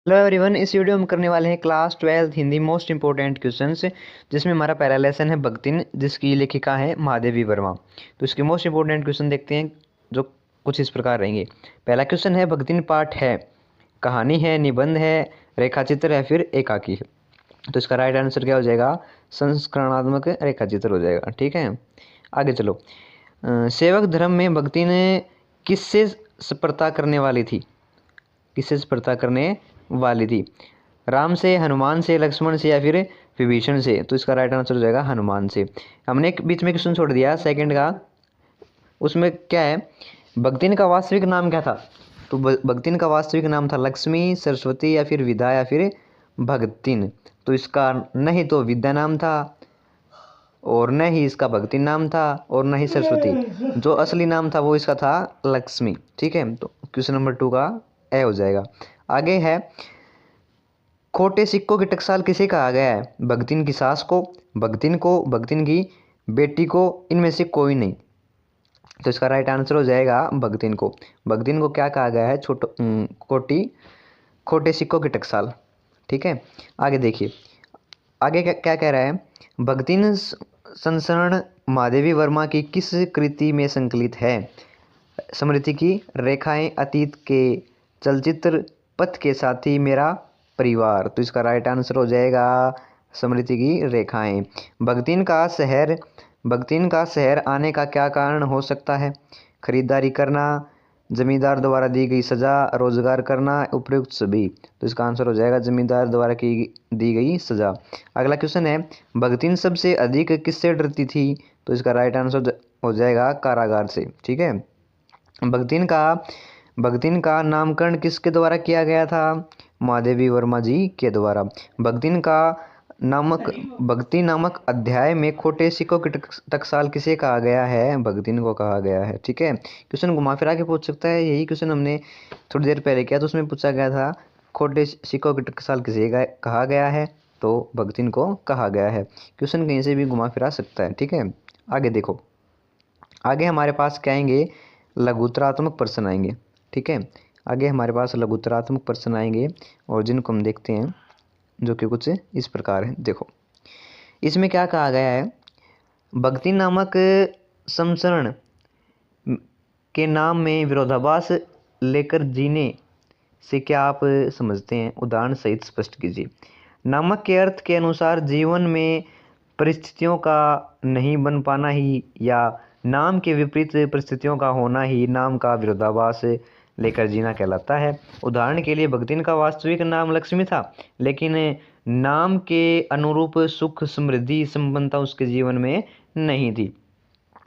Hello everyone, इस video में हम करने वाले हैं class 12 Hindi most important questions, जिसमें हमारा पहला लेसन है भक्तिन, जिसकी लेखिका है महादेवी वर्मा। तो इसके मोस्ट इंपॉर्टेंट क्वेश्चन देखते हैं, जो कुछ इस प्रकार रहेंगे। पहला क्वेश्चन है, भक्तिन पाठ है, कहानी है, निबंध है, रेखाचित्र है, फिर एकाकी है। तो इसका राइट आंसर क्या हो जाएगा? संस्करणात्मक रेखाचित्र हो जाएगा। ठीक है, आगे चलो। सेवक धर्म में भक्ति ने किससे स्पर्धा करने वाली थी? किससे स्पर्धा करने वाली थी? राम से, हनुमान से, लक्ष्मण से, या फिर विभीषण से? तो इसका राइट आंसर हो जाएगा हनुमान से। हमने एक बीच में क्वेश्चन छोड़ दिया सेकंड का, उसमें क्या है, भक्तिन का वास्तविक नाम क्या था? तो भक्तिन का वास्तविक नाम था लक्ष्मी, सरस्वती, या फिर विद्या, या फिर भक्तिन। तो इसका न ही तो विद्या नाम था, और न ही इसका भक्ति नाम था, और न ही सरस्वती। जो असली नाम था वो इसका था लक्ष्मी। ठीक है, तो क्वेश्चन नंबर 2 का ए हो जाएगा। आगे है, खोटे सिक्कों की टकसाल किसे कहा गया है? भगतिन की सास को, भगतिन को, भगतिन की बेटी को, इनमें से कोई नहीं। तो इसका राइट आंसर हो जाएगा भगतिन को। भगतिन को क्या कहा गया है? खोटे सिक्कों की टकसाल। ठीक है, आगे देखिए, आगे क्या क्या कह रहा है, भगतिन संस्मरण महादेवी वर्मा की किस कृति में संकलित है? स्मृति की रेखाएं, अतीत के चलचित्र, पथ के साथी, मेरा परिवार। तो इसका राइट आंसर हो जाएगा स्मृति की रेखाएं। भक्तिन का शहर आने का क्या कारण हो सकता है? खरीदारी करना, जमींदार द्वारा दी गई सजा, रोजगार करना, उपयुक्त सभी। तो इसका आंसर हो जाएगा जमींदार द्वारा की दी गई सजा। अगला क्वेश्चन है, भक्तिन सबसे अधिक किससे डरती थी? तो इसका राइट आंसर हो जाएगा कारागार से। ठीक है, भक्तिन का भक्तिन का नामकरण किसके द्वारा किया गया था? महादेवी वर्मा जी के द्वारा। भक्तिन का नामक भक्ति नामक अध्याय में खोटे सिक्कों की टकसाल किसे कहा गया है? भक्तिन को कहा गया है। ठीक है, क्वेश्चन घुमा फिरा के पूछ सकता है। यही क्वेश्चन हमने थोड़ी देर पहले किया, तो उसमें पूछा गया था खोटे सिक्कों की टकसाल किसे कहा गया है? तो भक्तिन को कहा गया है। क्वेश्चन कहीं से भी घुमा फिरा सकता है। ठीक है, आगे देखो, आगे हमारे पास क्या आएंगे? लघुतरात्मक प्रश्न आएंगे। ठीक है, आगे हमारे पास लघुतरात्मक प्रश्न आएंगे, और जिनको हम देखते हैं, जो कि कुछ इस प्रकार है। देखो, इसमें क्या कहा गया है, भक्ति नामक संसरण के नाम में विरोधाभास लेकर जीने से क्या आप समझते हैं? उदाहरण सहित स्पष्ट कीजिए। नामक के अर्थ के अनुसार जीवन में परिस्थितियों का नहीं बन पाना ही, या नाम के विपरीत परिस्थितियों का होना ही नाम का विरोधाभास लेकर जीना कहलाता है। उदाहरण के लिए, भक्तिन का वास्तविक नाम लक्ष्मी था, लेकिन नाम के अनुरूप सुख, समृद्धि, संपन्नता उसके जीवन में नहीं थी।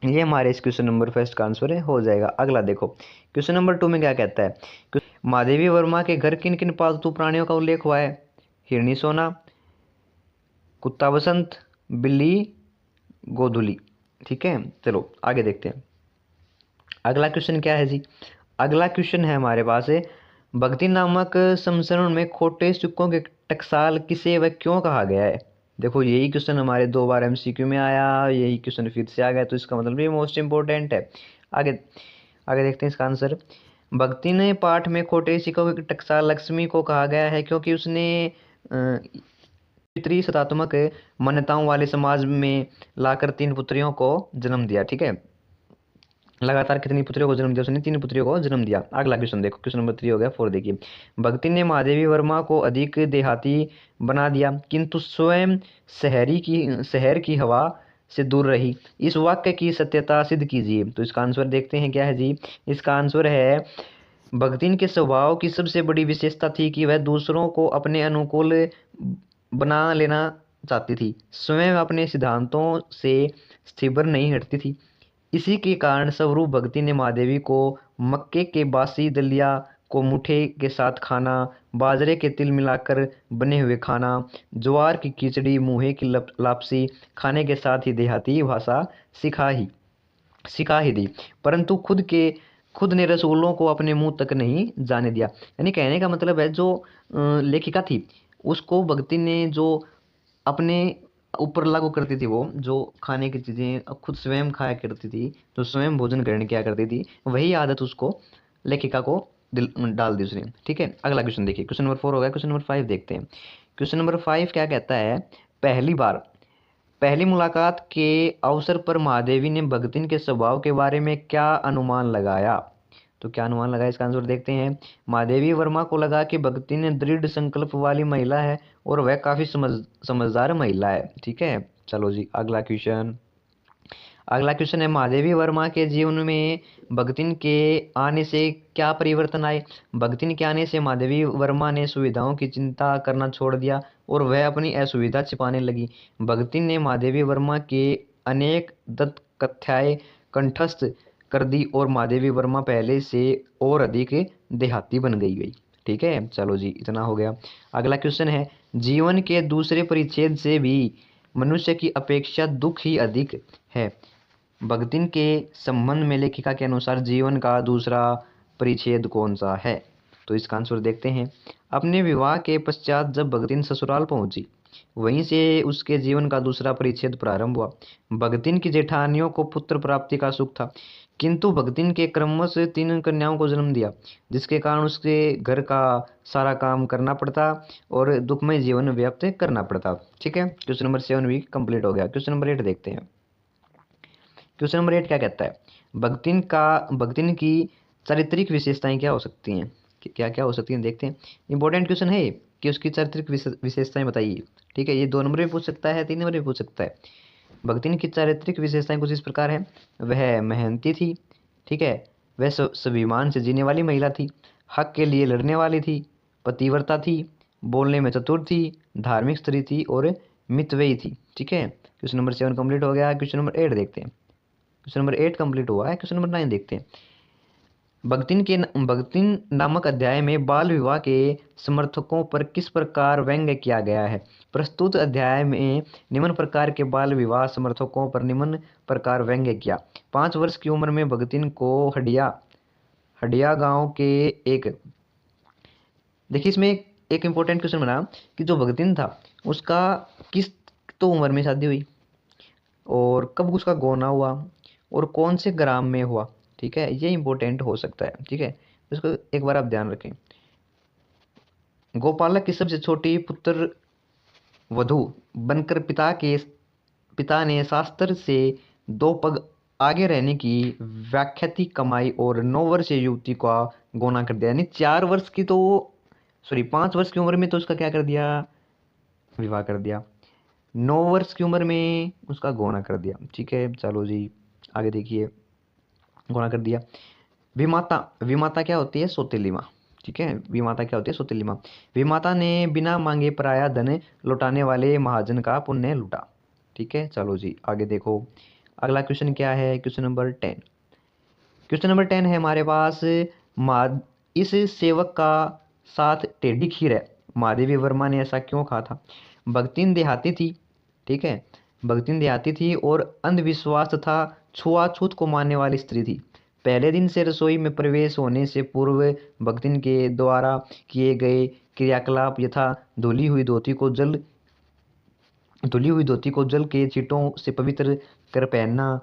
ये हमारे इस क्वेश्चन नंबर फर्स्ट का आंसर हो जाएगा। अगला देखो, क्वेश्चन नंबर 2 में क्या कहता है, महादेवी वर्मा के घर किन किन पालतू प्राणियों का उल्लेख हुआ है? हिरनी सोना, कुत्ता बसंत, बिल्ली गोधुली। ठीक है, चलो आगे देखते हैं। अगला क्वेश्चन क्या है जी? अगला क्वेश्चन है हमारे पास है, भक्ति नामक संस्मरण में खोटे सिक्कों के टकसाल किसे व क्यों कहा गया है? देखो, यही क्वेश्चन हमारे 2 बार एमसीक्यू में आया, यही क्वेश्चन फिर से आ गया, तो इसका मतलब ये मोस्ट इंपॉर्टेंट है। आगे आगे देखते हैं इसका आंसर। भक्ति ने पाठ में खोटे सिक्कों के टकसाल लक्ष्मी को कहा गया है, क्योंकि उसने पितृ सत्तात्मक मान्यताओं वाले समाज में लाकर 3 पुत्रियों को जन्म दिया। ठीक है, लगातार कितनी पुत्रियों को जन्म दिया? उसने 3 पुत्रियों को जन्म दिया। अगला क्वेश्चन देखो, क्वेश्चन नंबर 3 हो गया 4। देखिए, भक्ति ने महादेवी वर्मा को अधिक देहाती बना दिया, किंतु स्वयं शहर की हवा से दूर रही। इस वाक्य की सत्यता सिद्ध कीजिए। तो इसका आंसर देखते हैं क्या है जी? इसका आंसर है, भक्तिन के स्वभाव की सबसे बड़ी विशेषता थी कि वह दूसरों को अपने अनुकूल बना लेना चाहती थी, स्वयं अपने सिद्धांतों से स्थिर नहीं हटती थी। इसी के कारण स्वरूप भक्ति ने महादेवी को मक्के के बासी दलिया को मुठे के साथ खाना, बाजरे के तिल मिलाकर बने हुए खाना, ज्वार की खिचड़ी, मुहे की लापसी खाने के साथ ही देहाती भाषा सिखा ही दी, परंतु खुद ने रसूलों को अपने मुंह तक नहीं जाने दिया। यानी कहने का मतलब है, जो लेखिका थी, उसको भक्ति ने जो अपने ऊपर लागू करती थी, वो जो खाने की चीज़ें खुद स्वयं खाया करती थी, जो स्वयं भोजन ग्रहण किया करती थी, वही आदत उसको, लेखिका को डाल दी उसने। ठीक है, अगला क्वेश्चन देखिए, क्वेश्चन नंबर 4 हो गया। क्वेश्चन नंबर 5 देखते हैं। क्वेश्चन नंबर 5 क्या कहता है, पहली बार पहली मुलाकात के अवसर पर महादेवी ने भगतिन के स्वभाव के बारे में क्या अनुमान लगाया? तो क्या अनुमान लगाया, इसका आंसर देखते हैं। महादेवी वर्मा को लगा कि भगतिन दृढ़ संकल्प वाली महिला है और वह काफी समझदार महिला है। ठीक है, चलो जी अगला क्वेश्चन। अगला क्वेश्चन है, महादेवी वर्मा के जीवन में भगतिन के आने से क्या परिवर्तन आए? भगतिन के आने से महादेवी वर्मा ने सुविधाओं की चिंता करना छोड़ दिया और वह अपनी असुविधा छिपाने लगी। भगतिन ने महादेवी वर्मा के अनेक दत्त कथाएं कंठस्थ कर दी और महादेवी वर्मा पहले से और अधिक देहाती बन गई। ठीक है, चलो जी इतना हो गया। अगला क्वेश्चन है, जीवन के दूसरे परिच्छेद से भी मनुष्य की अपेक्षा दुख ही अधिक है। भगतिन के संबंध में लेखिका के अनुसार जीवन का दूसरा परिच्छेद कौन सा है? तो इसका आंसर देखते हैं। अपने विवाह के पश्चात जब भगतिन ससुराल पहुंची, वहीं से उसके जीवन का दूसरा परिच्छेद प्रारंभ हुआ। भगतिन की जेठानियों को पुत्र प्राप्ति का सुख था, किंतु भगतिन के क्रमश 3 कन्याओं को जन्म दिया, जिसके कारण उसके घर का सारा काम करना पड़ता और दुखमय जीवन व्यक्त करना पड़ता। ठीक है, क्वेश्चन नंबर 7 भी कंप्लीट हो गया। क्वेश्चन नंबर 8 देखते हैं। क्वेश्चन नंबर 8 क्या कहता है, भगतिन की चारित्रिक विशेषताएं क्या हो सकती हैं? क्या क्या हो सकती हैं देखते हैं। इंपॉर्टेंट क्वेश्चन है कि उसकी चारित्रिक विशेषताएं बताइए। ठीक है, ये 2 नंबर में पूछ सकता है, 3 नंबर में पूछ सकता है। भगतिन की चारित्रिक विशेषताएं कुछ इस प्रकार है, वह मेहनती थी। ठीक है, वह स्वाभिमान से जीने वाली महिला थी, हक के लिए लड़ने वाली थी, पतिव्रता थी, बोलने में चतुर थी, धार्मिक स्त्री थी और मितव्ययी थी। ठीक है, क्वेश्चन नंबर 7 कंप्लीट हो गया। क्वेश्चन नंबर 8 देखते हैं। क्वेश्चन नंबर 8 कंप्लीट हुआ है। क्वेश्चन नंबर 9 देखते हैं। भगतिन नामक अध्याय में बाल विवाह के समर्थकों पर किस प्रकार व्यंग्य किया गया है? प्रस्तुत अध्याय में निम्न प्रकार के बाल विवाह समर्थकों पर निम्न प्रकार व्यंग्य किया। 5 वर्ष की उम्र में भगतिन को हडिया गांव के एक, देखिए इसमें एक इंपॉर्टेंट क्वेश्चन बना कि जो भगतिन था उसका किस तो उम्र में शादी हुई और कब उसका गोना हुआ और कौन से ग्राम में हुआ। ठीक है, ये इंपॉर्टेंट हो सकता है। ठीक है, इसको एक बार आप ध्यान रखें। गोपालक की सबसे छोटी पुत्र वधु बनकर पिता ने शास्त्र से 2 पग आगे रहने की व्याख्याति कमाई और 9 वर्षीय युवती का गोना कर दिया। यानी 4 वर्ष की तो 5 वर्ष की उम्र में तो उसका क्या कर दिया, विवाह कर दिया। 9 वर्ष की उम्र में उसका गोना कर दिया। ठीक है, चलो जी आगे देखिए, गोना कर दिया। विमाता क्या होती है, सौतेली माँ। ठीक है, विमाता क्या होती है, सौतेली माँ। विमाता ने बिना मांगे पराया धन लौटाने वाले महाजन का पुण्य लूटा। ठीक है, चलो जी आगे देखो। अगला क्वेश्चन क्या है, क्वेश्चन नंबर 10। क्वेश्चन नंबर 10 है हमारे पास, इस सेवक का साथ टेढ़ी खीर है, महादेवी वर्मा ने ऐसा क्यों कहा था? भगतिन देहाती थी। ठीक है, भगतिन देहाती थी और अंधविश्वास तथा छुआछूत को मानने वाली स्त्री थी। पहले दिन से रसोई में प्रवेश होने से पूर्व भगतिन के द्वारा किए गए क्रियाकलाप यथा धुली हुई धोती को जल के छींटों से पवित्र कर पहनना।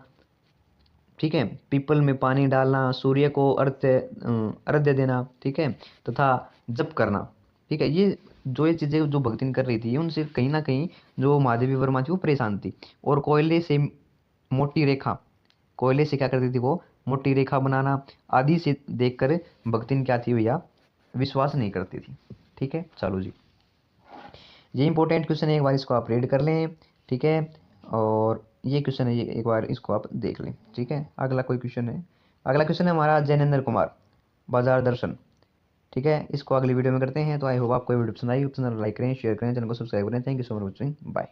ठीक है, पीपल में पानी डालना, सूर्य को अर्घ्य देना। ठीक है, तथा जप करना। ठीक है, ये चीज़ें जो भगतिन कर रही थी उनसे कहीं ना कहीं जो महादेवी वर्मा थी वो परेशान थी। और मोटी रेखा कोयले से क्या करती थी वो, मोटी रेखा बनाना आदि से देखकर भगतिन क्या थी भैया, विश्वास नहीं करती थी। ठीक है, चलो जी ये इंपॉर्टेंट क्वेश्चन है, एक बार इसको आप रीड कर लें। ठीक है, और ये क्वेश्चन है, ये एक बार इसको आप देख लें। ठीक है, अगला क्वेश्चन है हमारा जैनेंद्र कुमार, बाजार दर्शन। ठीक है, इसको अगली वीडियो में करते हैं। तो आई होप आपको ये वीडियो पसंद आई, चैनल लाइक करें, शेयर करें, चैनल को सब्सक्राइब करें। Thank you so much watching, bye.